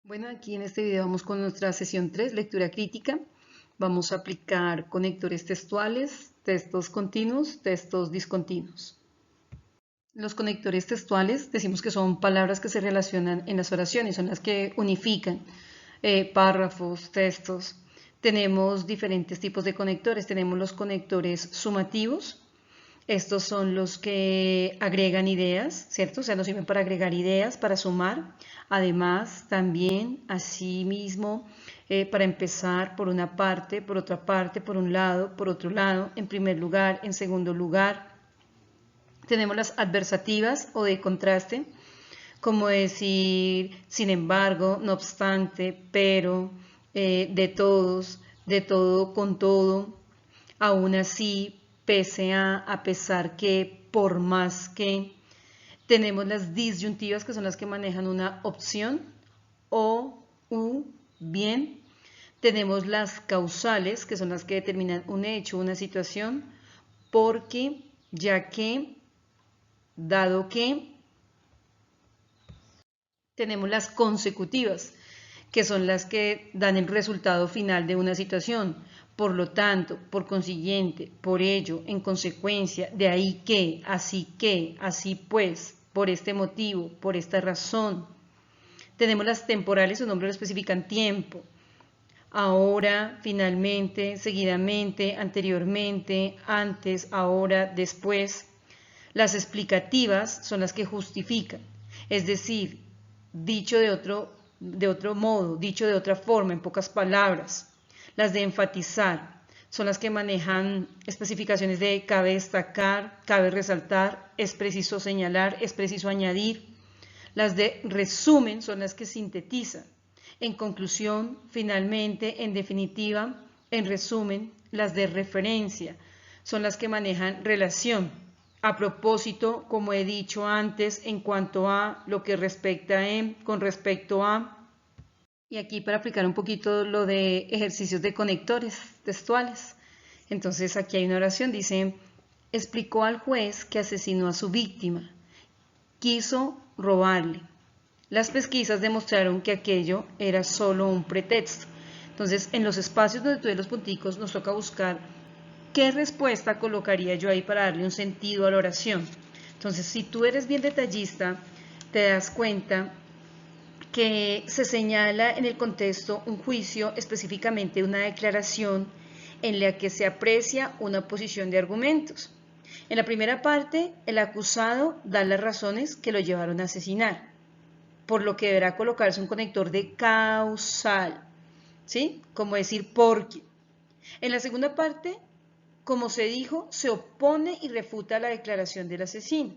Bueno, aquí en este video vamos con nuestra sesión 3, lectura crítica. Vamos a aplicar conectores textuales, textos continuos, textos discontinuos. Los conectores textuales decimos que son palabras que se relacionan en las oraciones, son las que unifican párrafos, textos. Tenemos diferentes tipos de conectores. Tenemos los conectores sumativos. Estos son los que agregan ideas, ¿cierto? O sea, nos sirven para agregar ideas, para sumar. Además, también, asimismo, para empezar por una parte, por otra parte, por un lado, por otro lado, en primer lugar, en segundo lugar. Tenemos las adversativas o de contraste, como decir, sin embargo, no obstante, pero, de todos, de todo con todo, aún así, pese a pesar que, por más que. Tenemos las disyuntivas, que son las que manejan una opción, o, u, bien. Tenemos las causales, que son las que determinan un hecho, una situación, porque, ya que, dado que. Tenemos las consecutivas, que son las que dan el resultado final de una situación. Por lo tanto, por consiguiente, por ello, en consecuencia, de ahí que, así pues, por este motivo, por esta razón. Tenemos las temporales, su nombre lo especifican tiempo. Ahora, finalmente, seguidamente, anteriormente, antes, ahora, después. Las explicativas son las que justifican, es decir, dicho de otro modo, dicho de otra forma, en pocas palabras. Las de enfatizar son las que manejan especificaciones de cabe destacar, cabe resaltar, es preciso señalar, es preciso añadir. Las de resumen son las que sintetizan. En conclusión, finalmente, en definitiva, en resumen. Las de referencia son las que manejan relación. A propósito, como he dicho antes, en cuanto a, lo que respecta en, con respecto a. Y aquí para aplicar un poquito lo de ejercicios de conectores textuales. Entonces aquí hay una oración, dice, explicó al juez que asesinó a su víctima. Quiso robarle. Las pesquisas demostraron que aquello era solo un pretexto. Entonces, en los espacios donde tuve los punticos, nos toca buscar qué respuesta colocaría yo ahí para darle un sentido a la oración. Entonces, si tú eres bien detallista, te das cuenta que se señala en el contexto un juicio, específicamente una declaración en la que se aprecia una posición de argumentos. En la primera parte, el acusado da las razones que lo llevaron a asesinar, por lo que deberá colocarse un conector de causal, ¿sí? Como decir porque. En la segunda parte, como se dijo, se opone y refuta la declaración del asesino,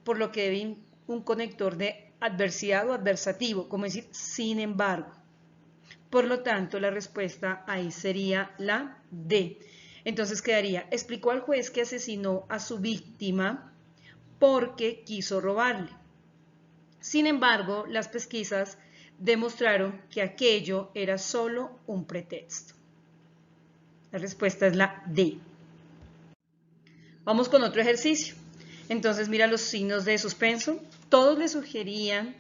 por lo que debe un conector de adversidad o adversativo, como decir, sin embargo. Por lo tanto, la respuesta ahí sería la D. Entonces quedaría, explicó al juez que asesinó a su víctima porque quiso robarle. Sin embargo, las pesquisas demostraron que aquello era solo un pretexto. La respuesta es la D. Vamos con otro ejercicio. Entonces mira los signos de suspenso. Todos le sugerían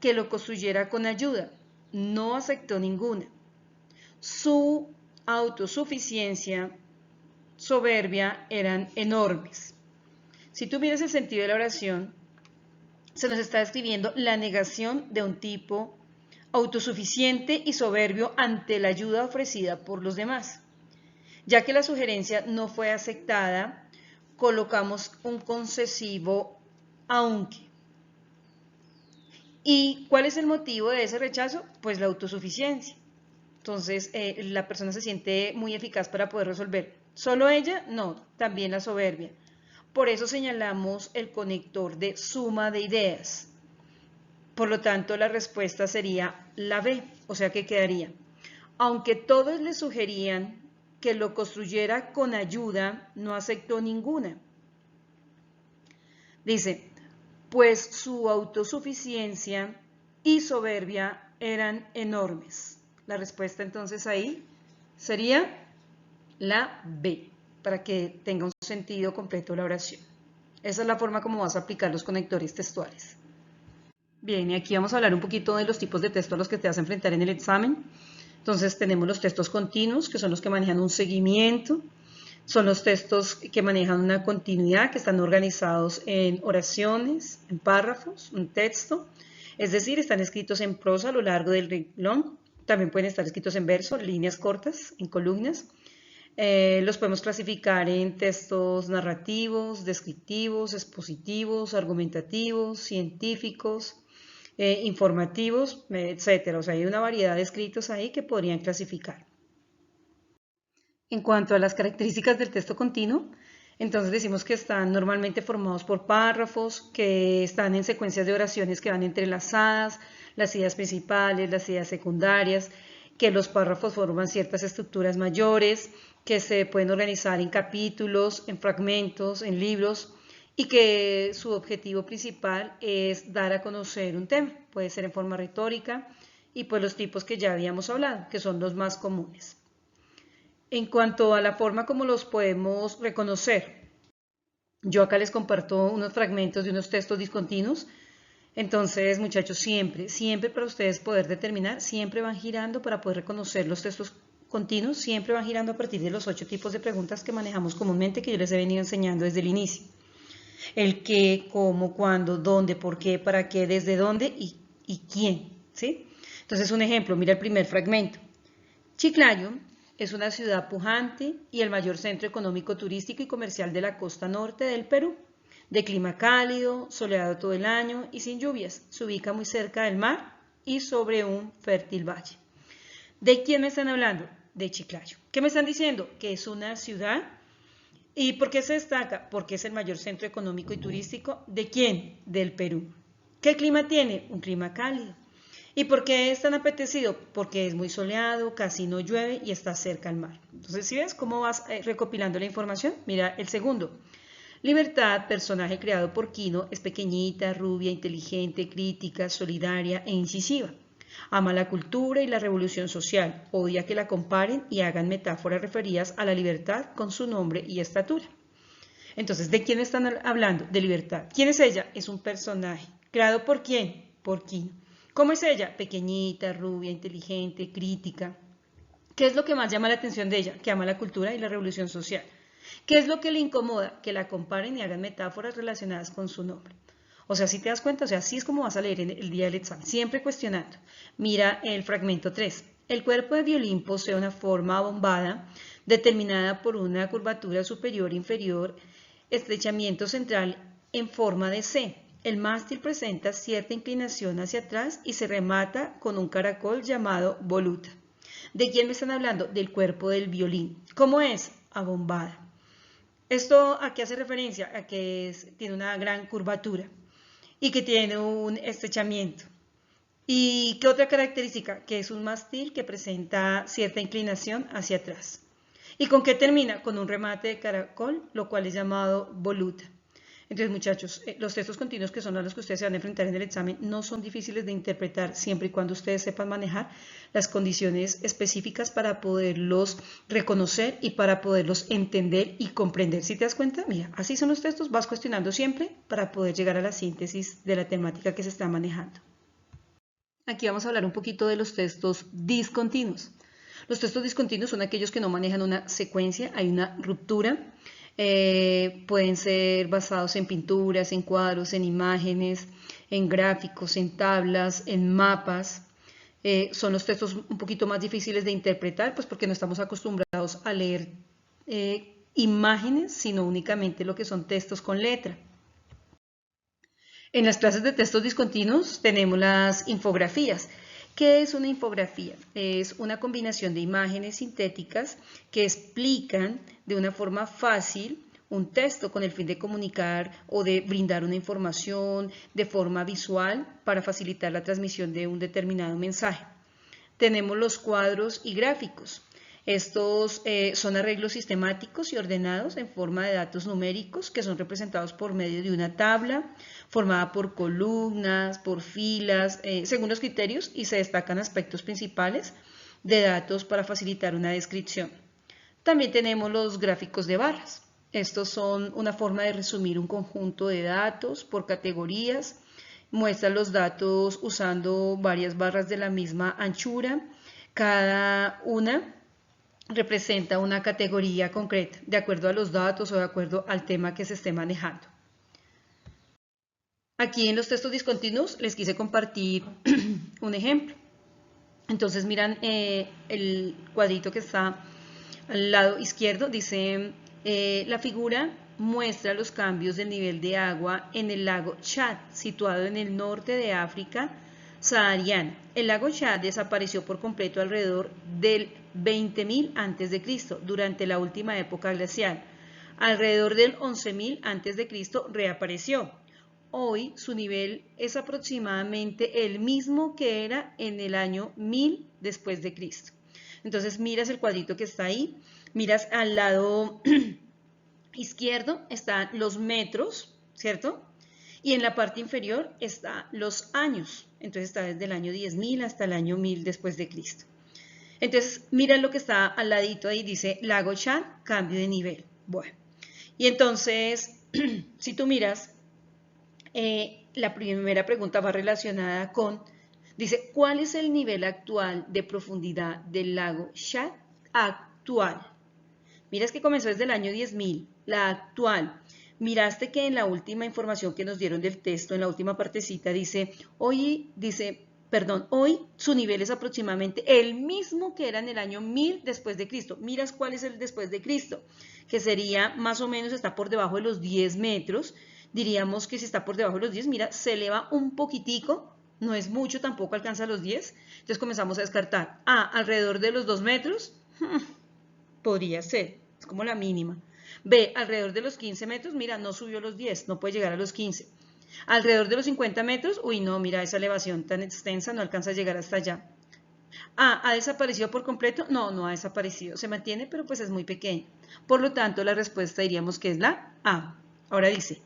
que lo construyera con ayuda. No aceptó ninguna. Su autosuficiencia, soberbia eran enormes. Si tú miras el sentido de la oración, se nos está describiendo la negación de un tipo autosuficiente y soberbio ante la ayuda ofrecida por los demás. Ya que la sugerencia no fue aceptada, colocamos un concesivo aunque. ¿Y cuál es el motivo de ese rechazo? Pues la autosuficiencia. Entonces, la persona se siente muy eficaz para poder resolver. ¿Solo ella? No, también la soberbia. Por eso señalamos el conector de suma de ideas. Por lo tanto, la respuesta sería la B, o sea que quedaría. Aunque todos le sugerían que lo construyera con ayuda, no aceptó ninguna. Dice, pues su autosuficiencia y soberbia eran enormes. La respuesta entonces ahí sería la B, para que tenga un sentido completo la oración. Esa es la forma como vas a aplicar los conectores textuales. Bien, y aquí vamos a hablar un poquito de los tipos de texto a los que te vas a enfrentar en el examen. Entonces tenemos los textos continuos, que son los que manejan un seguimiento. Son los textos que manejan una continuidad, que están organizados en oraciones, en párrafos, un texto. Es decir, están escritos en prosa a lo largo del renglón. También pueden estar escritos en verso, líneas cortas, en columnas. Los podemos clasificar en textos narrativos, descriptivos, expositivos, argumentativos, científicos, informativos, etcétera. O sea, hay una variedad de escritos ahí que podrían clasificar. En cuanto a las características del texto continuo, entonces decimos que están normalmente formados por párrafos, que están en secuencias de oraciones que van entrelazadas, las ideas principales, las ideas secundarias, que los párrafos forman ciertas estructuras mayores, que se pueden organizar en capítulos, en fragmentos, en libros, y que su objetivo principal es dar a conocer un tema. Puede ser en forma retórica y pues los tipos que ya habíamos hablado, que son los más comunes. En cuanto a la forma como los podemos reconocer, yo acá les comparto unos fragmentos de unos textos discontinuos. Entonces, muchachos, siempre para ustedes poder determinar, siempre van girando para poder reconocer los textos continuos, siempre van girando a partir de los 8 tipos de preguntas que manejamos comúnmente, que yo les he venido enseñando desde el inicio. El qué, cómo, cuándo, dónde, por qué, para qué, desde dónde y quién, ¿sí? Entonces, un ejemplo, mira el primer fragmento. Chiclayo es una ciudad pujante y el mayor centro económico, turístico y comercial de la costa norte del Perú. De clima cálido, soleado todo el año y sin lluvias. Se ubica muy cerca del mar y sobre un fértil valle. ¿De quién me están hablando? De Chiclayo. ¿Qué me están diciendo? Que es una ciudad. ¿Y por qué se destaca? Porque es el mayor centro económico y turístico. ¿De quién? Del Perú. ¿Qué clima tiene? Un clima cálido. ¿Y por qué es tan apetecido? Porque es muy soleado, casi no llueve y está cerca al mar. Entonces, ¿sí ves cómo vas recopilando la información? Mira el segundo. Libertad, personaje creado por Quino, es pequeñita, rubia, inteligente, crítica, solidaria e incisiva. Ama la cultura y la revolución social, odia que la comparen y hagan metáforas referidas a la libertad con su nombre y estatura. Entonces, ¿de quién están hablando? De Libertad. ¿Quién es ella? Es un personaje. ¿Creado por quién? Por Quino. ¿Cómo es ella? Pequeñita, rubia, inteligente, crítica. ¿Qué es lo que más llama la atención de ella? Que ama la cultura y la revolución social. ¿Qué es lo que le incomoda? Que la comparen y hagan metáforas relacionadas con su nombre. O sea, si te das cuenta, o sea, así es como vas a leer en el día del examen, siempre cuestionando. Mira el fragmento 3. El cuerpo de violín posee una forma abombada determinada por una curvatura superior e inferior, estrechamiento central en forma de C. El mástil presenta cierta inclinación hacia atrás y se remata con un caracol llamado voluta. ¿De quién me están hablando? Del cuerpo del violín. ¿Cómo es? Abombada. ¿Esto a qué hace referencia? A que tiene una gran curvatura y que tiene un estrechamiento. ¿Y qué otra característica? Que es un mástil que presenta cierta inclinación hacia atrás. ¿Y con qué termina? Con un remate de caracol, lo cual es llamado voluta. Entonces, muchachos, los textos continuos que son a los que ustedes se van a enfrentar en el examen no son difíciles de interpretar siempre y cuando ustedes sepan manejar las condiciones específicas para poderlos reconocer y para poderlos entender y comprender. Si te das cuenta, mira, así son los textos, vas cuestionando siempre para poder llegar a la síntesis de la temática que se está manejando. Aquí vamos a hablar un poquito de los textos discontinuos. Los textos discontinuos son aquellos que no manejan una secuencia, hay una ruptura. Pueden ser basados en pinturas, en cuadros, en imágenes, en gráficos, en tablas, en mapas. Son los textos un poquito más difíciles de interpretar, pues porque no estamos acostumbrados a leer imágenes, sino únicamente lo que son textos con letra. En las clases de textos discontinuos tenemos las infografías. ¿Qué es una infografía? Es una combinación de imágenes sintéticas que explican de una forma fácil un texto con el fin de comunicar o de brindar una información de forma visual para facilitar la transmisión de un determinado mensaje. Tenemos los cuadros y gráficos. Estos son arreglos sistemáticos y ordenados en forma de datos numéricos que son representados por medio de una tabla formada por columnas, por filas, según los criterios, y se destacan aspectos principales de datos para facilitar una descripción. También tenemos los gráficos de barras. Estos son una forma de resumir un conjunto de datos por categorías muestra los datos usando varias barras de la misma anchura. Cada una representa una categoría concreta, de acuerdo a los datos o de acuerdo al tema que se esté manejando. Aquí en los textos discontinuos les quise compartir un ejemplo. Entonces miran el cuadrito que está al lado izquierdo, dice la figura muestra los cambios del nivel de agua en el lago Chad, situado en el norte de África sahariana. El lago Chad desapareció por completo alrededor del 20.000 a.C., durante la última época glacial. Alrededor del 11.000 a.C. reapareció. Hoy su nivel es aproximadamente el mismo que era en el año 1000 después de Cristo. Entonces miras el cuadrito que está ahí, miras al lado izquierdo están los metros, ¿cierto? Y en la parte inferior están los años. Entonces está desde el año 10.000 hasta el año 1000 después de Cristo. Entonces mira lo que está al ladito ahí, dice lago Chad, cambio de nivel. Bueno, y entonces si tú miras, la primera pregunta va relacionada con, dice, ¿cuál es el nivel actual de profundidad del lago Chad actual? Miras que comenzó desde el año 10.000, la actual. Miraste que en la última información que nos dieron del texto, en la última partecita, hoy su nivel es aproximadamente el mismo que era en el año 1000 después de Cristo. Miras cuál es el después de Cristo, que sería más o menos, está por debajo de los 10 metros. Diríamos que si está por debajo de los 10, mira, se eleva un poquitico, no es mucho, tampoco alcanza los 10. Entonces comenzamos a descartar. Alrededor de los 2 metros, podría ser, es como la mínima. B, alrededor de los 15 metros, mira, no subió los 10, no puede llegar a los 15. Alrededor de los 50 metros, uy, no, mira, esa elevación tan extensa no alcanza a llegar hasta allá. ¿Ha desaparecido por completo? No, no ha desaparecido, se mantiene, pero pues es muy pequeño. Por lo tanto, la respuesta diríamos que es la A. Ahora dice,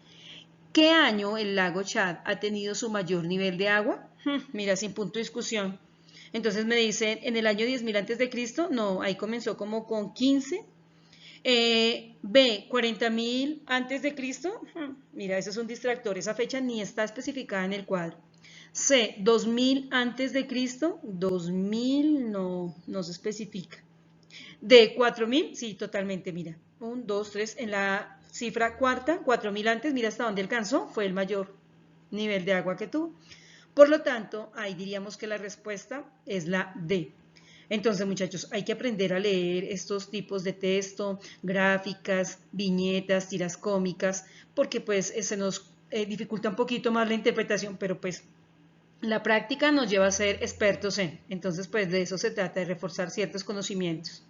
¿qué año el lago Chad ha tenido su mayor nivel de agua? Mira, sin punto de discusión. Entonces me dicen, en el año 10.000 a.C., no, ahí comenzó como con 15. B, 40.000 a.C., mira, eso es un distractor, esa fecha ni está especificada en el cuadro. C, 2.000 a.C., 2.000 no se especifica. D, 4.000, sí, totalmente, mira, 1, 2, 3, en la cifra cuarta, 4.000 antes, mira hasta dónde alcanzó, fue el mayor nivel de agua que tuvo. Por lo tanto, ahí diríamos que la respuesta es la D. Entonces, muchachos, hay que aprender a leer estos tipos de texto, gráficas, viñetas, tiras cómicas, porque pues se nos dificulta un poquito más la interpretación, pero pues la práctica nos lleva a ser expertos en. Entonces, pues de eso se trata, de reforzar ciertos conocimientos.